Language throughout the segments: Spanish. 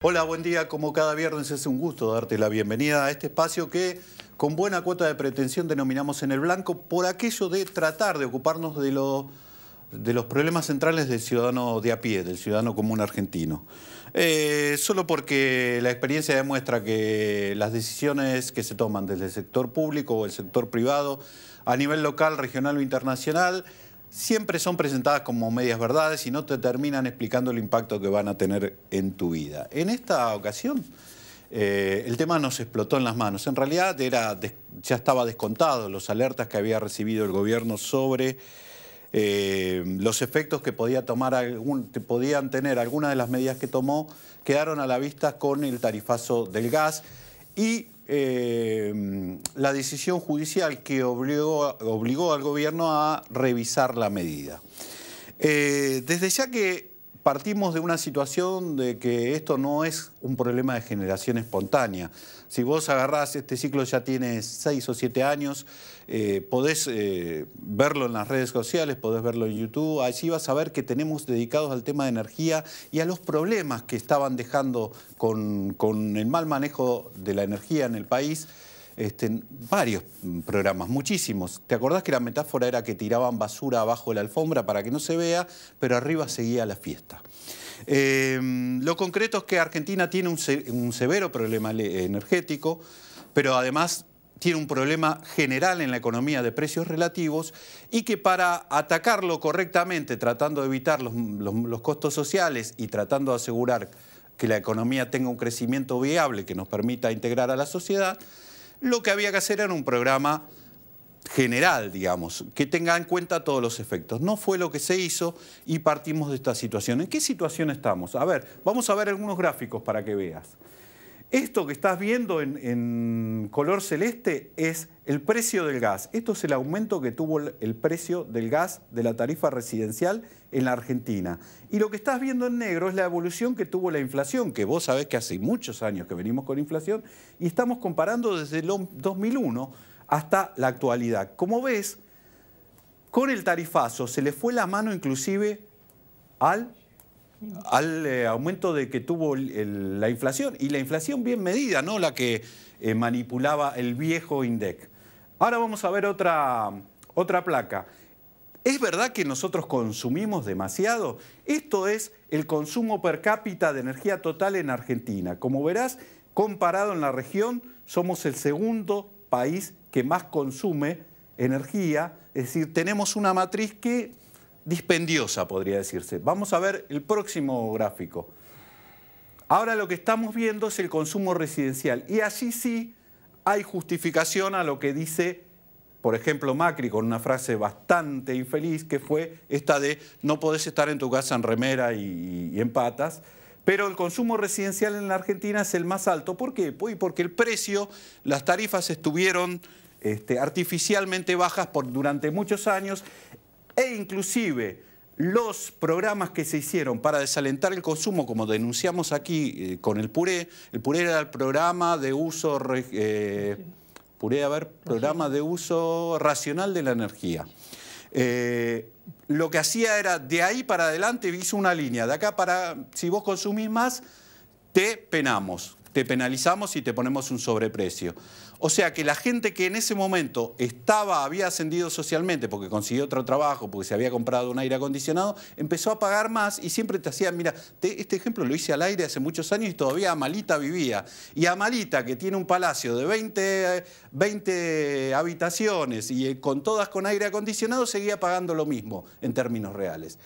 Hola, buen día. Como cada viernes es un gusto darte la bienvenida a este espacio que con buena cuota de pretensión denominamos En el Blanco por aquello de tratar de ocuparnos de los problemas centrales del ciudadano de a pie, del ciudadano común argentino. Solo porque la experiencia demuestra que las decisiones que se toman desde el sector público o el sector privado a nivel local, regional o internacional siempre son presentadas como medias verdades y no te terminan explicando el impacto que van a tener en tu vida. En esta ocasión, el tema nos explotó en las manos. En realidad ya estaba descontado los alertas que había recibido el gobierno sobre los efectos que podían tener algunas de las medidas que tomó, quedaron a la vista con el tarifazo del gas y la decisión judicial que obligó al gobierno a revisar la medida. Desde ya que partimos de una situación de que esto no es un problema de generación espontánea. Si vos agarrás, este ciclo ya tiene 6 o 7 años, podés verlo en las redes sociales, podés verlo en YouTube, allí vas a ver que tenemos dedicados al tema de energía y a los problemas que estaban dejando con el mal manejo de la energía en el país. Varios programas, muchísimos. ¿Te acordás que la metáfora era que tiraban basura abajo de la alfombra para que no se vea, pero arriba seguía la fiesta? Lo concreto es que Argentina tiene un severo problema energético, pero además tiene un problema general en la economía de precios relativos y que para atacarlo correctamente, tratando de evitar los costos sociales y tratando de asegurar que la economía tenga un crecimiento viable que nos permita integrar a la sociedad, lo que había que hacer era un programa general, digamos, que tenga en cuenta todos los efectos. No fue lo que se hizo y partimos de esta situación. ¿En qué situación estamos? A ver, vamos a ver algunos gráficos para que veas. Esto que estás viendo en color celeste es el precio del gas. Esto es el aumento que tuvo el precio del gas de la tarifa residencial en la Argentina. Y lo que estás viendo en negro es la evolución que tuvo la inflación, que vos sabés que hace muchos años que venimos con inflación y estamos comparando desde el 2001 hasta la actualidad. Como ves, con el tarifazo se le fue la mano inclusive al aumento de que tuvo la inflación, y la inflación bien medida, no la que manipulaba el viejo INDEC. Ahora vamos a ver otra placa. ¿Es verdad que nosotros consumimos demasiado? Esto es el consumo per cápita de energía total en Argentina. Como verás, comparado en la región, somos el segundo país que más consume energía, es decir, tenemos una matriz que dispendiosa, podría decirse. Vamos a ver el próximo gráfico. Ahora lo que estamos viendo es el consumo residencial y allí sí hay justificación a lo que dice, por ejemplo, Macri con una frase bastante infeliz que fue esta de no podés estar en tu casa en remera y en patas. Pero el consumo residencial en la Argentina es el más alto. ¿Por qué? Porque el precio, las tarifas estuvieron artificialmente bajas durante muchos años e inclusive los programas que se hicieron para desalentar el consumo, como denunciamos aquí con el PURE era el programa de uso, programa de uso racional de la energía. Lo que hacía era, de ahí para adelante hizo una línea, de acá para, si vos consumís más, te penalizamos y te ponemos un sobreprecio. O sea que la gente que en ese momento había ascendido socialmente porque consiguió otro trabajo, porque se había comprado un aire acondicionado, empezó a pagar más y siempre te hacían, mira, este ejemplo lo hice al aire hace muchos años y todavía Amalita vivía. Y Amalita, que tiene un palacio de 20 habitaciones y todas con aire acondicionado, seguía pagando lo mismo en términos reales.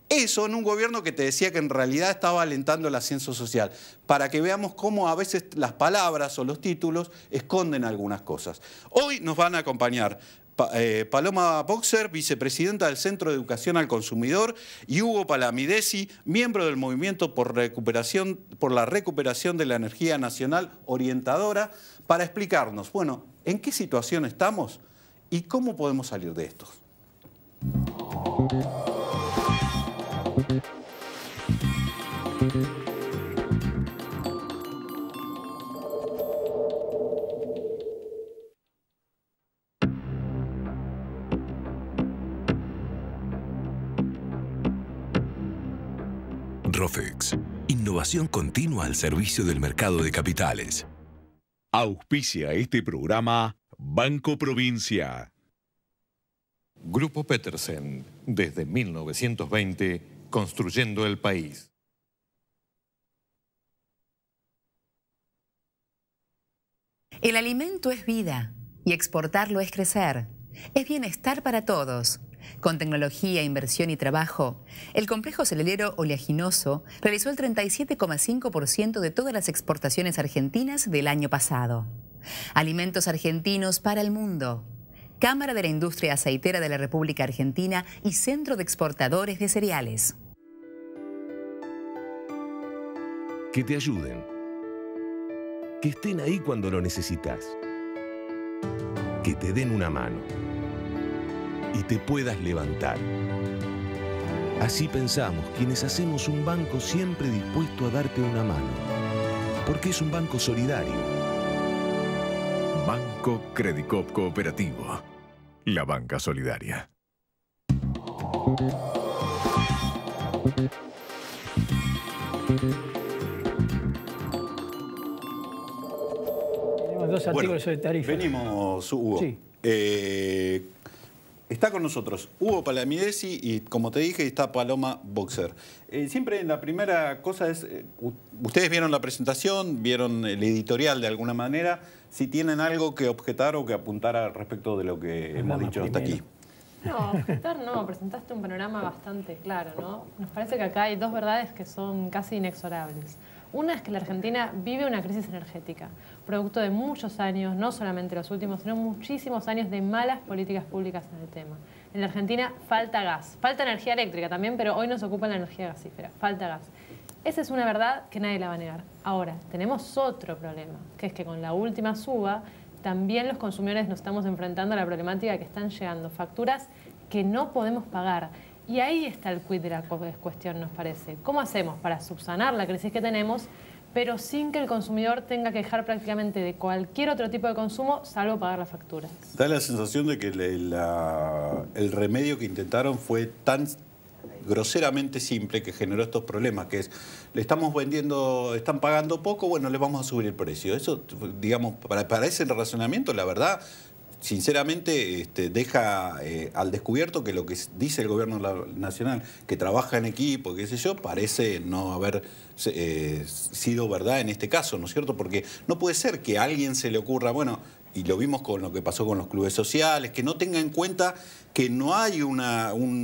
Eso en un gobierno que te decía que en realidad estaba alentando el ascenso social, para que veamos cómo a veces las palabras o los títulos esconden algunas cosas. Hoy nos van a acompañar Paloma Boxer, vicepresidenta del Centro de Educación al Consumidor, y Hugo Palamidesi, miembro del Movimiento por la Recuperación de la Energía Nacional Orientadora, para explicarnos, bueno, en qué situación estamos y cómo podemos salir de esto. Rofex, Innovación continua al servicio del mercado de capitales. Auspicia este programa Banco Provincia. Grupo Petersen, desde 1920, construyendo el país. El alimento es vida y exportarlo es crecer. Es bienestar para todos. Con tecnología, inversión y trabajo, el complejo cerealero oleaginoso realizó el 37,5% de todas las exportaciones argentinas del año pasado. Alimentos argentinos para el mundo. Cámara de la Industria Aceitera de la República Argentina y Centro de Exportadores de Cereales. Que te ayuden. Que estén ahí cuando lo necesitas. Que te den una mano. Y te puedas levantar. Así pensamos quienes hacemos un banco siempre dispuesto a darte una mano. Porque es un banco solidario. Banco Credicop Cooperativo. La banca solidaria. Tenemos dos artículos sobre tarifas. Venimos, Hugo. Sí. Está con nosotros Hugo Palamidesi y, como te dije, está Paloma Boxer. Siempre la primera cosa es, ustedes vieron la presentación, vieron el editorial de alguna manera, si tienen algo que objetar o que apuntar al respecto de lo que hemos dicho hasta aquí. No, objetar no, presentaste un panorama bastante claro, ¿no? Nos parece que acá hay dos verdades que son casi inexorables. Una es que la Argentina vive una crisis energética, producto de muchos años, no solamente los últimos, sino muchísimos años de malas políticas públicas en el tema. En la Argentina falta gas, falta energía eléctrica también, pero hoy nos ocupa la energía gasífera, falta gas. Esa es una verdad que nadie la va a negar. Ahora, tenemos otro problema, que es que con la última suba, también los consumidores nos estamos enfrentando a la problemática de que están llegando facturas que no podemos pagar. Y ahí está el quid de la cuestión, nos parece. ¿Cómo hacemos para subsanar la crisis que tenemos, pero sin que el consumidor tenga que dejar prácticamente de cualquier otro tipo de consumo, salvo pagar las facturas? Da la sensación de que el remedio que intentaron fue tan groseramente simple que generó estos problemas, que es, le estamos vendiendo, están pagando poco, bueno, les vamos a subir el precio. Eso, digamos, para ese razonamiento, la verdad, sinceramente, deja al descubierto que lo que dice el gobierno nacional, que trabaja en equipo, qué sé yo, parece no haber sido verdad en este caso, ¿no es cierto? Porque no puede ser que a alguien se le ocurra, bueno, y lo vimos con lo que pasó con los clubes sociales, que no tenga en cuenta que no hay un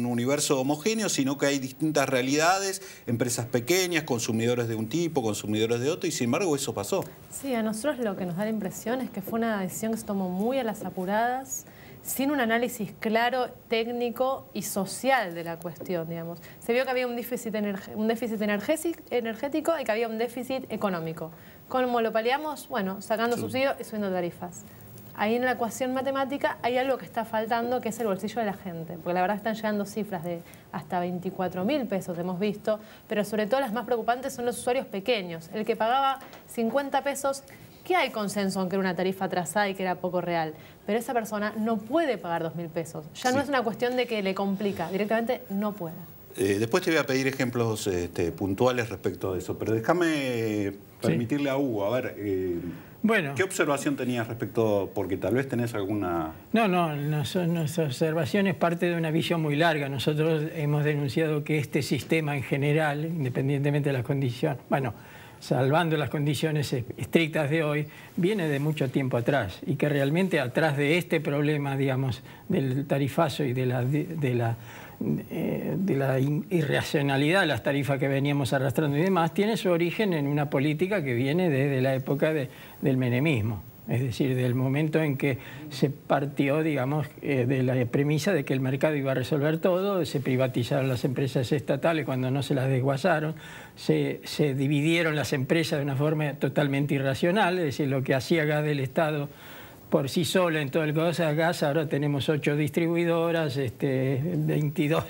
universo homogéneo, sino que hay distintas realidades, empresas pequeñas, consumidores de un tipo, consumidores de otro, y sin embargo eso pasó. Sí, a nosotros lo que nos da la impresión es que fue una decisión que se tomó muy a las apuradas, sin un análisis claro, técnico y social de la cuestión, digamos. Se vio que había un déficit energético y que había un déficit económico. ¿Cómo lo paliamos? Bueno, sacando subsidios y subiendo tarifas. Ahí en la ecuación matemática hay algo que está faltando, que es el bolsillo de la gente. Porque la verdad están llegando cifras de hasta 24.000 pesos, hemos visto, pero sobre todo las más preocupantes son los usuarios pequeños. El que pagaba 50 pesos, que hay consenso en que era una tarifa atrasada y que era poco real, pero esa persona no puede pagar 2.000 pesos. Ya no es una cuestión de que le complica, directamente no puede. Después te voy a pedir ejemplos puntuales respecto de eso, pero déjame permitirle a Hugo, a ver, bueno, ¿qué observación tenías respecto, porque tal vez tenés alguna...? No, nuestra observación es parte de una visión muy larga. Nosotros hemos denunciado que este sistema en general, independientemente de las condiciones, bueno, salvando las condiciones estrictas de hoy, viene de mucho tiempo atrás y que realmente atrás de este problema, digamos, del tarifazo y de la irracionalidad de las tarifas que veníamos arrastrando y demás, tiene su origen en una política que viene desde la época del menemismo. Es decir, del momento en que se partió, digamos, de la premisa de que el mercado iba a resolver todo, se privatizaron las empresas estatales cuando no se las desguazaron, se dividieron las empresas de una forma totalmente irracional, es decir, lo que hacía gas del Estado por sí sola en todo el gas, ahora tenemos 8 distribuidoras, 22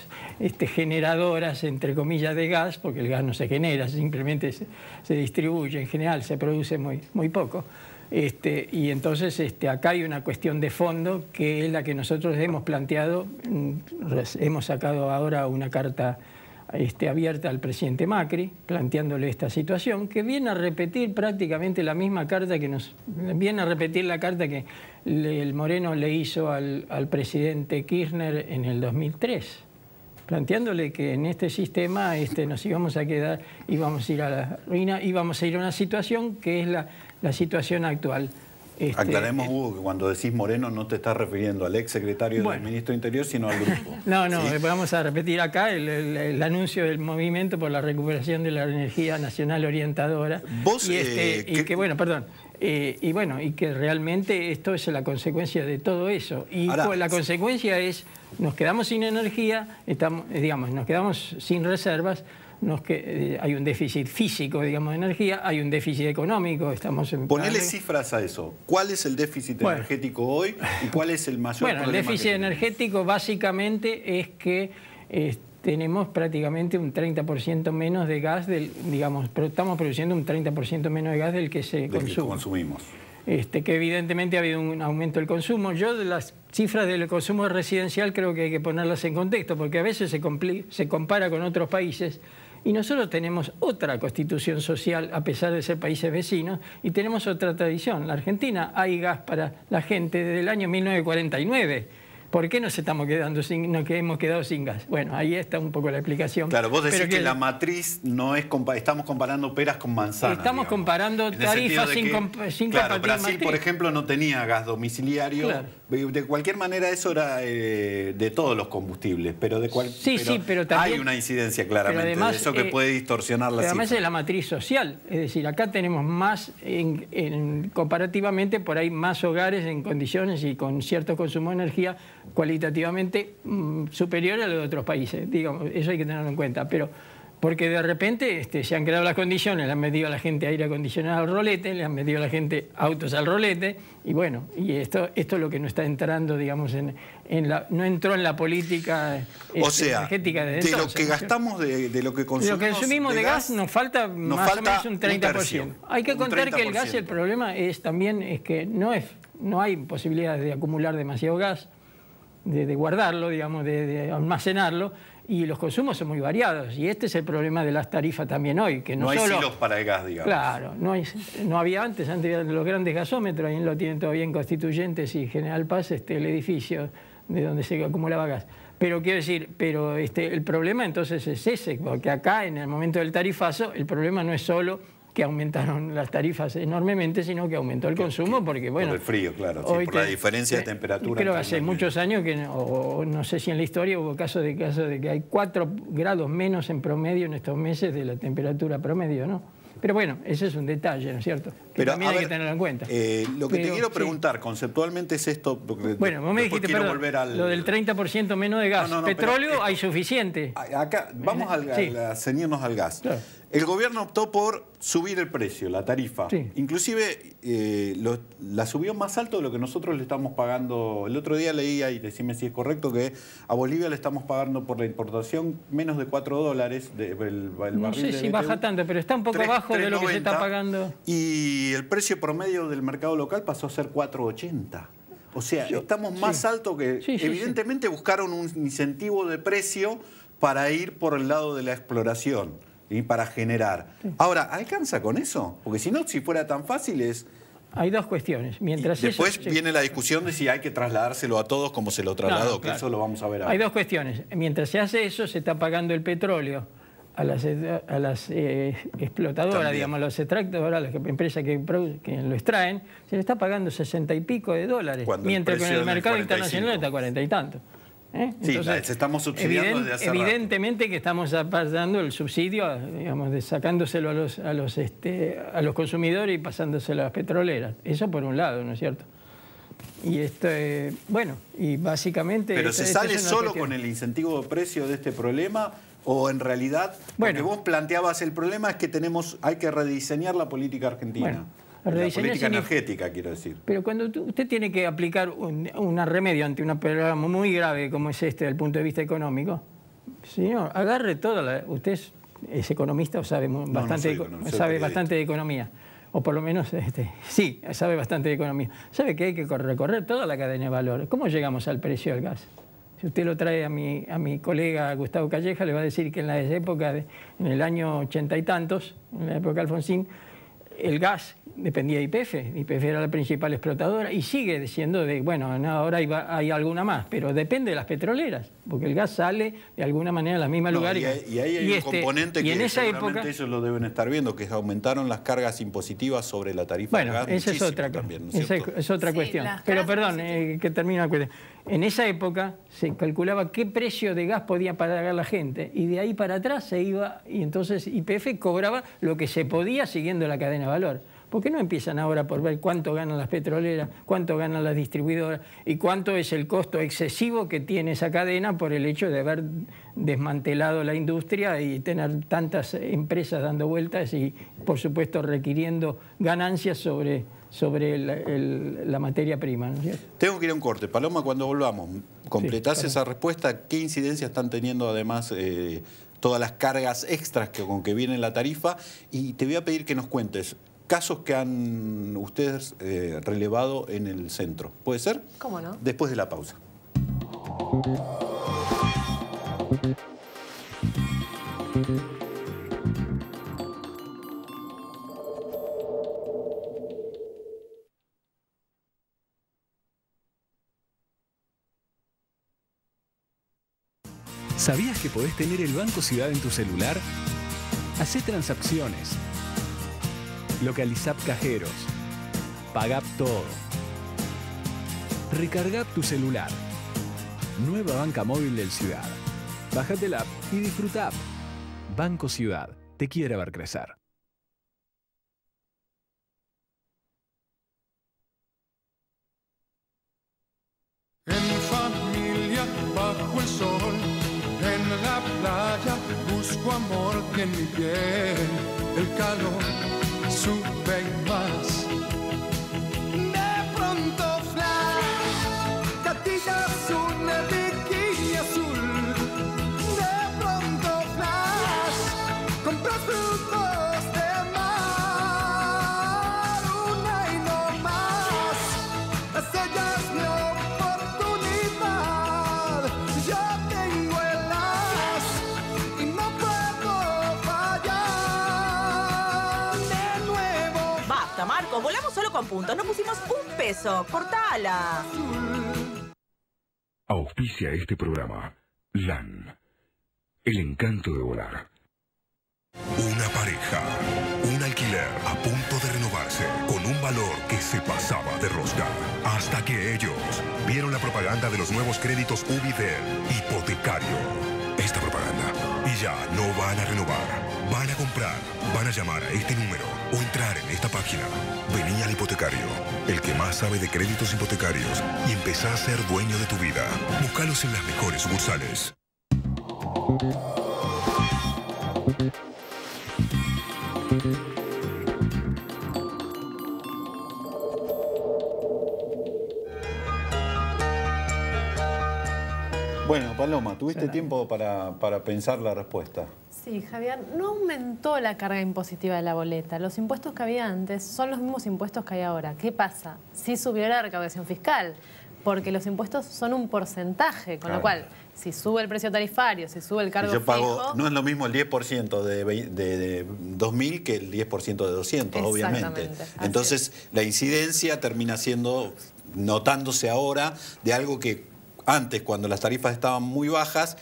generadoras, entre comillas, de gas, porque el gas no se genera, simplemente se distribuye en general, se produce muy poco. Y entonces acá hay una cuestión de fondo que es la que nosotros hemos planteado. Hemos sacado ahora una carta abierta al presidente Macri, planteándole esta situación, que viene a repetir prácticamente la misma carta viene a repetir la carta que el Moreno le hizo al presidente Kirchner en el 2003, planteándole que en este sistema nos íbamos a quedar, íbamos a ir a la ruina, íbamos a ir a una situación que es la situación actual. Aclaremos, Hugo, que cuando decís Moreno no te estás refiriendo al ex secretario del ministro de Interior, sino al grupo. No, ¿sí? Vamos a repetir acá el anuncio del Movimiento por la Recuperación de la Energía Nacional Orientadora. Vos, y que realmente esto es la consecuencia de todo eso. Y ahora, la consecuencia es, nos quedamos sin energía, nos quedamos sin reservas, hay un déficit físico, digamos, de energía, hay un déficit económico. Ponele cifras a eso. ¿Cuál es el déficit energético hoy y cuál es el mayor problema? El déficit energético básicamente es que tenemos prácticamente un 30% menos de gas, estamos produciendo un 30% menos de gas del que se consume. Que consumimos. Que evidentemente ha habido un aumento del consumo. Yo de las cifras del consumo residencial creo que hay que ponerlas en contexto, porque a veces se compara con otros países. Y nosotros tenemos otra constitución social, a pesar de ser países vecinos, y tenemos otra tradición. En la Argentina hay gas para la gente desde el año 1949. ¿Por qué nos hemos quedado sin gas? Bueno, ahí está un poco la explicación. Claro, vos decís que la matriz no es... Estamos comparando peras con manzanas. Estamos comparando tarifas sin claro, Brasil, por ejemplo, no tenía gas domiciliario. Claro. De cualquier manera, eso era de todos los combustibles, pero pero también hay una incidencia claramente además, de eso que puede distorsionar la cifra. Además es la matriz social, es decir, acá tenemos más, comparativamente, por ahí más hogares en condiciones y con cierto consumo de energía cualitativamente superior a los de otros países. Digamos, eso hay que tenerlo en cuenta, pero porque de repente se han creado las condiciones, le han metido a la gente aire acondicionado al rolete, le han metido a la gente autos al rolete, y bueno, y esto es lo que no está entrando, digamos, no entró en la política energética desde entonces. De lo que gastamos, de lo que consumimos de gas, nos falta más o menos un 30%. Hay que contar que el gas, el problema también es que no hay posibilidades de acumular demasiado gas, de guardarlo, digamos, de almacenarlo, y los consumos son muy variados, y este es el problema de las tarifas también hoy, que no hay solo silos para el gas, digamos. Claro, no había antes de los grandes gasómetros, ahí lo tienen todavía en Constituyentes y General Paz, el edificio de donde se acumulaba gas. Pero quiero decir, el problema entonces es ese, porque acá en el momento del tarifazo el problema no es solo que aumentaron las tarifas enormemente, sino que aumentó el consumo porque, bueno... Por el frío, claro, sí, por la diferencia de temperatura. Creo que hace muchos años que, no sé si en la historia hubo casos de que hay 4 grados menos en promedio en estos meses de la temperatura promedio, ¿no? Pero bueno, ese es un detalle, ¿no es cierto? Que también hay que tenerlo en cuenta. Lo que te quiero preguntar conceptualmente es esto... Bueno, vos me dijiste, lo del 30% menos de gas. Petróleo hay suficiente. Acá, vamos a ceñirnos al gas. Claro. El gobierno optó por subir el precio, la tarifa. Sí. Inclusive la subió más alto de lo que nosotros le estamos pagando. El otro día leía, y decime si es correcto, que a Bolivia le estamos pagando por la importación menos de $4 el barril. No sé si baja tanto, pero está un poco abajo de lo que se está pagando. Y el precio promedio del mercado local pasó a ser $4.80. O sea, estamos más alto que... evidentemente buscaron un incentivo de precio para ir por el lado de la exploración y para generar. Ahora, ¿alcanza con eso? Porque si no, si fuera tan fácil es... Hay dos cuestiones. Después viene la discusión de si hay que trasladárselo a todos como se lo trasladó, que eso lo vamos a ver ahora. Hay dos cuestiones. Mientras se hace eso, se está pagando el petróleo a las explotadoras, también, digamos, a las extractoras, a las empresas que lo extraen, se le está pagando $60 y pico, mientras que en el mercado internacional está 40 y tanto. Entonces, sí, estamos subsidiando desde hace evidentemente que estamos dando el subsidio, digamos, sacándoselo a los consumidores y pasándoselo a las petroleras. Eso por un lado, ¿no es cierto? Y bueno, y básicamente... ¿Pero se sale solo con el incentivo de precio de este problema? ¿O en realidad, porque vos planteabas el problema es que hay que rediseñar la política argentina? La política energética, quiero decir. Pero cuando usted tiene que aplicar un remedio ante un problema muy grave como es desde el punto de vista económico, señor, agarre toda usted es economista o sabe bastante de economía. O por lo menos, sí, sabe bastante de economía. Sabe que hay que recorrer toda la cadena de valor. ¿Cómo llegamos al precio del gas? Si usted lo trae a mi colega Gustavo Calleja, le va a decir que en la época, en el año 80 y tantos, en la época de Alfonsín, el gas dependía de YPF. YPF era la principal explotadora y sigue siendo bueno, ahora hay alguna más, pero depende de las petroleras, porque el gas sale de alguna manera a la misma lugar. Y ahí hay un componente que seguramente ellos lo deben estar viendo, que aumentaron las cargas impositivas sobre la tarifa del gas. Esa es otra, también, ¿no es otra cuestión. Pero perdón, que termine la cuestión. En esa época se calculaba qué precio de gas podía pagar la gente y de ahí para atrás se iba, y entonces YPF cobraba lo que se podía siguiendo la cadena de valor. ¿Por qué no empiezan ahora por ver cuánto ganan las petroleras, cuánto ganan las distribuidoras y cuánto es el costo excesivo que tiene esa cadena por el hecho de haber desmantelado la industria y tener tantas empresas dando vueltas y, por supuesto, requiriendo ganancias sobre la materia prima, ¿no es cierto? Tengo que ir a un corte. Paloma, cuando volvamos, completás esa respuesta. ¿Qué incidencia están teniendo además todas las cargas extras con que viene la tarifa? Y te voy a pedir que nos cuentes casos que han ustedes relevado en el centro. ¿Puede ser? ¿Cómo no? Después de la pausa. ¿Sabías que podés tener el Banco Ciudad en tu celular? Hacé transacciones. Localizá cajeros. Pagá todo. Recargá tu celular. Nueva banca móvil del Ciudad. Bájate la app y disfruta. Banco Ciudad. Te quiere ver crecer. En familia, bajo el sol, en la playa, busco amor que en mi piel el calor sube y más. De pronto flash, gatilla azul, bikini azul. De pronto flash, compras frutos de mar. Una y no más, las ellas mi oportunidad. Yo tengo el as y no puedo fallar. De nuevo. Basta, Marcos, volamos solo con puntos. No pusimos un peso. Cortala. Auspicia este programa LAN, el encanto de volar. Una pareja, un alquiler a punto de renovarse con un valor que se pasaba de rosca. Hasta que ellos vieron la propaganda de los nuevos créditos Ubitel Hipotecario. Esta propaganda. Y ya no van a renovar. Van a comprar, van a llamar a este número o entrar en esta página. Vení al Hipotecario, el que más sabe de créditos hipotecarios, y empezá a ser dueño de tu vida. Búscalos en las mejores sucursales. Bueno, Paloma, ¿tuviste tiempo para pensar la respuesta? Sí, Javier, no aumentó la carga impositiva de la boleta. Los impuestos que había antes son los mismos impuestos que hay ahora. ¿Qué pasa? Sí subió la recaudación fiscal, porque los impuestos son un porcentaje, con lo cual, si sube el precio tarifario, si sube el cargo fijo... No es lo mismo el 10% de 2.000 que el 10% de 200, obviamente. Entonces, la incidencia termina siendo, notándose ahora, de algo que antes, cuando las tarifas estaban muy bajas,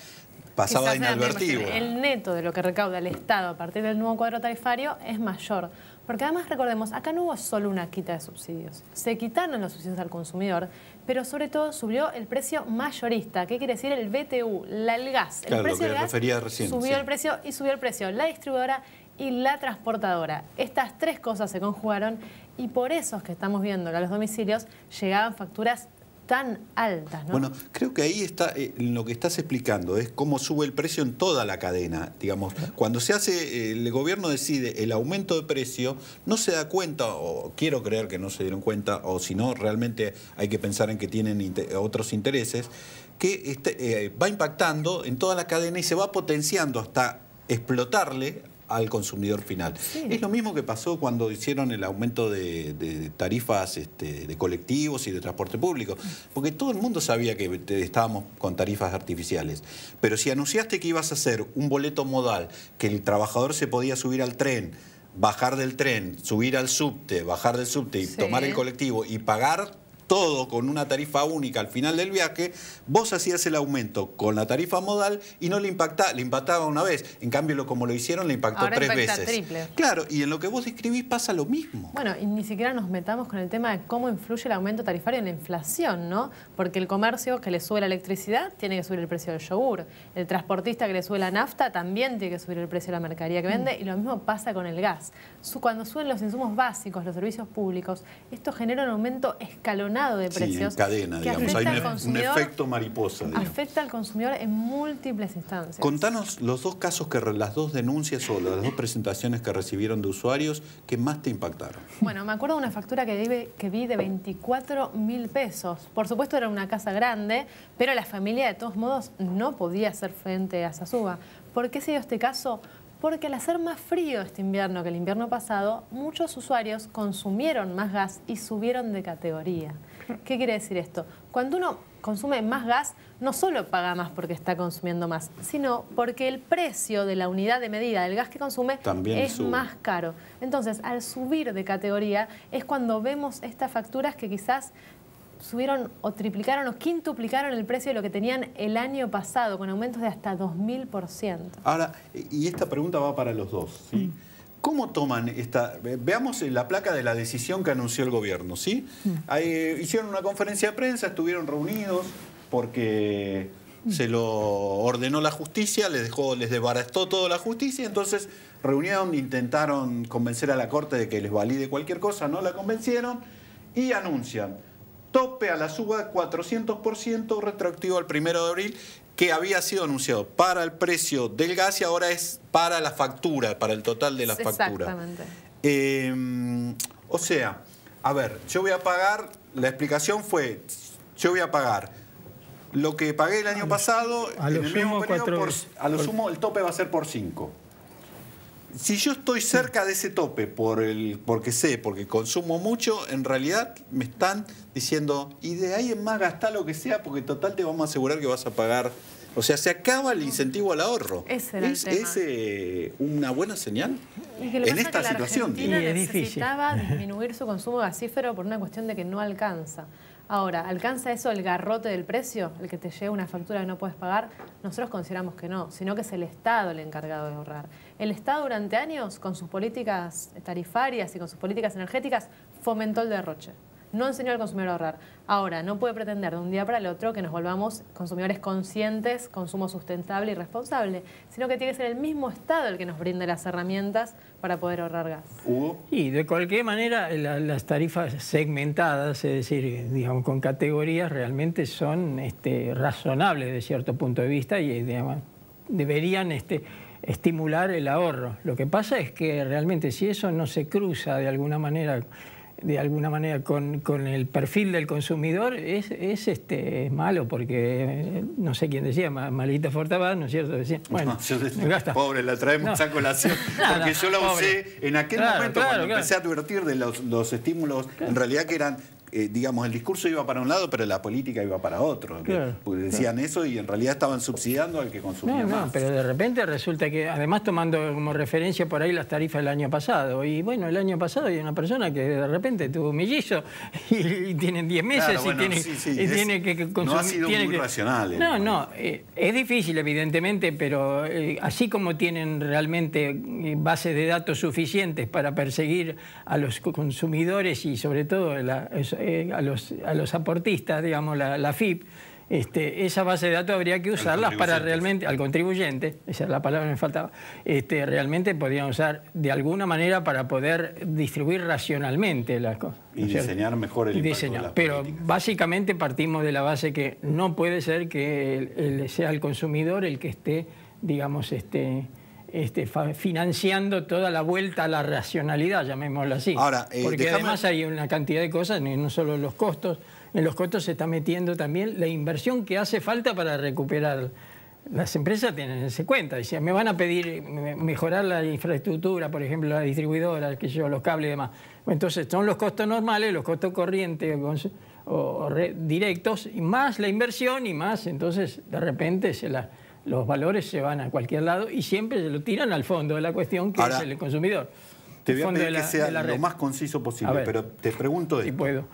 pasaba inadvertido. El neto de lo que recauda el Estado a partir del nuevo cuadro tarifario es mayor. Porque además, recordemos, acá no hubo solo una quita de subsidios. Se quitaron los subsidios al consumidor, pero sobre todo subió el precio mayorista. ¿Qué quiere decir el BTU? El gas. Claro, el precio lo que del gas refería recién. Subió el precio y subió el precio la distribuidora y la transportadora. Estas tres cosas se conjugaron y por eso es que estamos viendo que a los domicilios llegaban facturas tan altas, ¿no? Bueno, creo que ahí está lo que estás explicando, es cómo sube el precio en toda la cadena. Digamos, cuando se hace, el gobierno decide el aumento de precio, no se da cuenta, o quiero creer que no se dieron cuenta, o si no, realmente hay que pensar en que tienen otros intereses, que va impactando en toda la cadena y se va potenciando hasta explotarle al consumidor final. Sí. Es lo mismo que pasó cuando hicieron el aumento de tarifas de colectivos y de transporte público, porque todo el mundo sabía que estábamos con tarifas artificiales, pero si anunciaste que ibas a hacer un boleto modal, que el trabajador se podía subir al tren, bajar del tren, subir al subte, bajar del subte y tomar el colectivo y pagar todo con una tarifa única al final del viaje, vos hacías el aumento con la tarifa modal y no le impactaba una vez. En cambio, como lo hicieron, le impactó ahora 3 veces. Triple. Claro, y en lo que vos describís pasa lo mismo. Bueno, y ni siquiera nos metamos con el tema de cómo influye el aumento tarifario en la inflación, ¿no? Porque el comercio que le sube la electricidad tiene que subir el precio del yogur. El transportista que le sube la nafta también tiene que subir el precio de la mercadería que vende. Y lo mismo pasa con el gas. Cuando suben los insumos básicos, los servicios públicos, esto genera un aumento escalonado de precios. Sí, en cadena, digamos. Hay un efecto mariposa. Digamos. Afecta al consumidor en múltiples instancias. Contanos los dos casos, las dos denuncias o las dos presentaciones que recibieron de usuarios que más te impactaron. Bueno, me acuerdo de una factura que vi de 24.000 pesos. Por supuesto era una casa grande, pero la familia de todos modos no podía hacer frente a esa suba. ¿Por qué se dio este caso? Porque al hacer más frío este invierno que el invierno pasado, muchos usuarios consumieron más gas y subieron de categoría. ¿Qué quiere decir esto? Cuando uno consume más gas, no solo paga más porque está consumiendo más, sino porque el precio de la unidad de medida del gas que consume también es más caro. Entonces, al subir de categoría es cuando vemos estas facturas que quizás subieron o triplicaron o quintuplicaron el precio de lo que tenían el año pasado, con aumentos de hasta 2000%. Ahora, y esta pregunta va para los dos, ¿sí? ¿Cómo toman esta...? Veamos la placa de la decisión que anunció el gobierno, ¿sí? Hicieron una conferencia de prensa, estuvieron reunidos porque se lo ordenó la justicia, les desbarató toda la justicia, entonces reunieron, intentaron convencer a la Corte de que les valide cualquier cosa, no la convencieron y anuncian tope a la suba 400% retroactivo al 1 de abril, que había sido anunciado para el precio del gas y ahora es para la factura, para el total de la factura. Exactamente. O sea, a ver, yo voy a pagar, la explicación fue, yo voy a pagar lo que pagué el año pasado, en el mismo periodo, a lo sumo el tope va a ser por 5. Si yo estoy cerca de ese tope porque consumo mucho, en realidad me están diciendo, y de ahí en más gastá lo que sea, porque total te vamos a asegurar que vas a pagar. O sea, se acaba el incentivo al ahorro. Ese era el tema. ¿Es una buena señal y que en esta situación? Argentina necesitaba disminuir su consumo gasífero por una cuestión de que no alcanza. Ahora, ¿alcanza eso el garrote del precio? El que te llega una factura que no puedes pagar. Nosotros consideramos que no, sino que es el Estado el encargado de ahorrar. El Estado durante años, con sus políticas tarifarias y con sus políticas energéticas, fomentó el derroche. No enseñó al consumidor a ahorrar. Ahora, no puede pretender de un día para el otro que nos volvamos consumidores conscientes, consumo sustentable y responsable, sino que tiene que ser el mismo Estado el que nos brinde las herramientas para poder ahorrar gas. Y de cualquier manera, las tarifas segmentadas, es decir, digamos, con categorías, realmente son razonables de cierto punto de vista y digamos, deberían estimular el ahorro. Lo que pasa es que realmente si eso no se cruza de alguna manera con el perfil del consumidor es malo, porque no sé quién decía, Margarita Fortabad, ¿no es cierto? Decía, bueno, pobre, la traemos a colación, porque yo la usé en aquel momento cuando empecé a advertir de los estímulos, en realidad que eran... digamos, el discurso iba para un lado, pero la política iba para otro. Porque decían eso y en realidad estaban subsidiando al que consumía más. Pero de repente resulta que, además tomando como referencia por ahí las tarifas del año pasado, y bueno, el año pasado hay una persona que de repente tuvo mellizo y tienen 10 meses y tiene que consumir. No ha sido muy racional. Es difícil evidentemente, pero así como tienen realmente bases de datos suficientes para perseguir a los consumidores y sobre todo a los aportistas, digamos, la FIP, esa base de datos habría que usarlas para realmente, al contribuyente, esa es la palabra que me faltaba, realmente podrían usar de alguna manera para poder distribuir racionalmente las cosas. Y diseñar mejor el impacto de las Pero políticas. Básicamente partimos de la base que no puede ser que sea el consumidor el que esté, digamos, financiando toda la vuelta a la racionalidad, llamémoslo así. Ahora, porque además hay una cantidad de cosas, no solo los costos, en los costos se está metiendo también la inversión que hace falta para recuperar las empresas tienen que darse cuenta. Decían, me van a pedir mejorar la infraestructura, por ejemplo, la distribuidora, los cables y demás. Entonces, son los costos normales, los costos corrientes directos, y más la inversión y más, entonces, de repente, los valores se van a cualquier lado y siempre se lo tiran al fondo de la cuestión, que es el consumidor. Te voy a pedir que sea lo más conciso posible, pero te pregunto esto. Si puedo.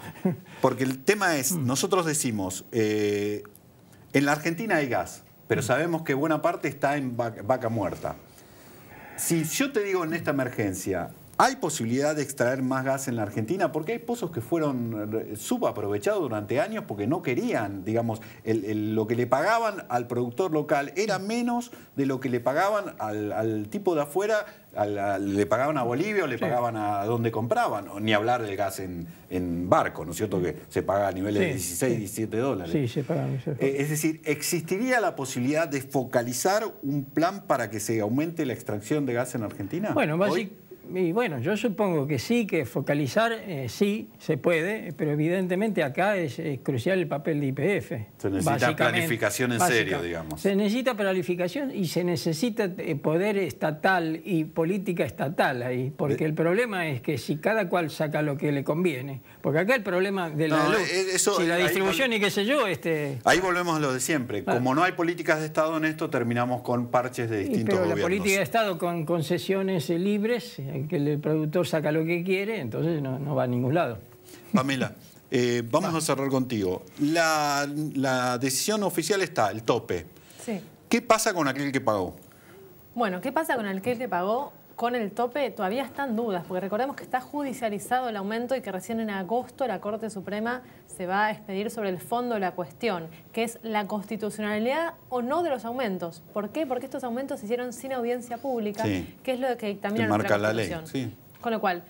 Porque el tema es, nosotros decimos, en la Argentina hay gas, pero sabemos que buena parte está en vaca muerta. Si yo te digo en esta emergencia, ¿hay posibilidad de extraer más gas en la Argentina? Porque hay pozos que fueron subaprovechados durante años porque no querían, digamos, lo que le pagaban al productor local era menos de lo que le pagaban al tipo de afuera, le pagaban a Bolivia o le pagaban a donde compraban. Ni hablar del gas en barco, ¿no es cierto? Que se paga a niveles de 16, 17 dólares. Sí, se paga. Es decir, ¿existiría la posibilidad de focalizar un plan para que se aumente la extracción de gas en Argentina? Bueno, y bueno, yo supongo que sí, que focalizar sí se puede, pero evidentemente acá es crucial el papel de YPF. Se necesita planificación en serio, digamos. Se necesita planificación y se necesita poder estatal y política estatal ahí, porque el problema es que si cada cual saca lo que le conviene, porque acá el problema de la luz, si la distribución y qué sé yo... Ahí volvemos a lo de siempre. Como no hay políticas de Estado en esto, terminamos con parches de distintos gobiernos. Pero la política de Estado con concesiones libres... que el productor saca lo que quiere, entonces no va a ningún lado. Pamela, vamos a cerrar contigo. La decisión oficial está, el tope. Sí. ¿Qué pasa con aquel que pagó? Bueno, ¿qué pasa con aquel que pagó? Con el tope todavía están dudas, porque recordemos que está judicializado el aumento y que recién en agosto la Corte Suprema se va a expedir sobre el fondo de la cuestión, que es la constitucionalidad o no de los aumentos. ¿Por qué? Porque estos aumentos se hicieron sin audiencia pública, que es lo que dictamina nuestra Constitución. La ley. Con lo cual,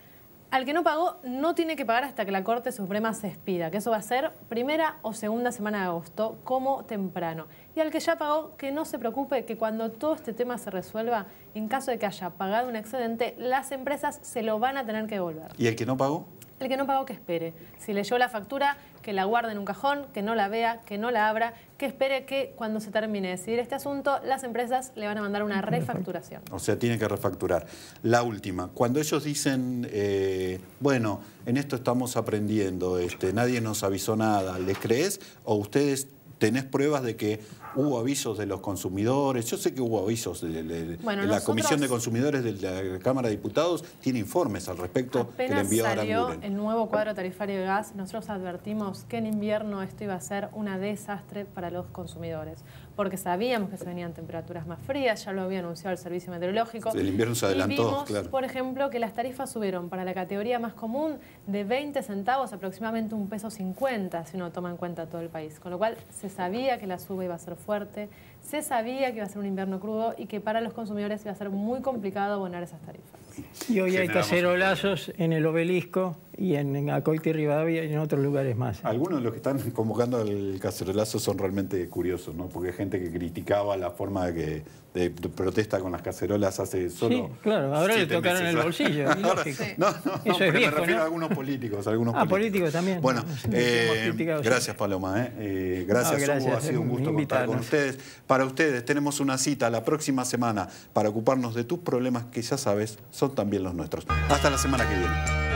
al que no pagó no tiene que pagar hasta que la Corte Suprema se expida, que eso va a ser primera o segunda semana de agosto, como temprano. Y al que ya pagó, que no se preocupe, que cuando todo este tema se resuelva, en caso de que haya pagado un excedente, las empresas se lo van a tener que devolver. ¿Y el que no pagó? El que no pagó, que espere. Si leyó la factura, que la guarde en un cajón, que no la vea, que no la abra, que espere que cuando se termine de decidir este asunto, las empresas le van a mandar una refacturación. O sea, tiene que refacturar. La última, cuando ellos dicen, bueno, en esto estamos aprendiendo, nadie nos avisó nada, ¿les crees? ¿O ustedes tenés pruebas de que hubo avisos de los consumidores? Yo sé que hubo avisos de la Comisión de Consumidores de la Cámara de Diputados, tiene informes al respecto que le envió a Aranguren. Apenas salió el nuevo cuadro tarifario de gas, nosotros advertimos que en invierno esto iba a ser un desastre para los consumidores, porque sabíamos que se venían temperaturas más frías, ya lo había anunciado el Servicio Meteorológico. El invierno se adelantó, y vimos, claro. Por ejemplo, que las tarifas subieron para la categoría más común de 20 centavos, aproximadamente $1,50 si uno toma en cuenta todo el país, con lo cual se sabía que la suba iba a ser fuerte, se sabía que iba a ser un invierno crudo y que para los consumidores iba a ser muy complicado abonar esas tarifas. Y hoy hay cacerolazos en el Obelisco y en Acoite y Rivadavia y en otros lugares más. Algunos de los que están convocando al cacerolazo son realmente curiosos, ¿no? Porque hay gente que criticaba la forma de protesta con las cacerolas hace solo... Sí, claro, ahora le tocaron el bolsillo. Ahora, no, eso es viejo, me refiero ¿no? a algunos políticos. Políticos también. Bueno, gracias Paloma. Gracias, Hugo, ha sido un gusto contar con ustedes. Para ustedes tenemos una cita la próxima semana para ocuparnos de tus problemas que ya sabes son también los nuestros. Hasta la semana que viene.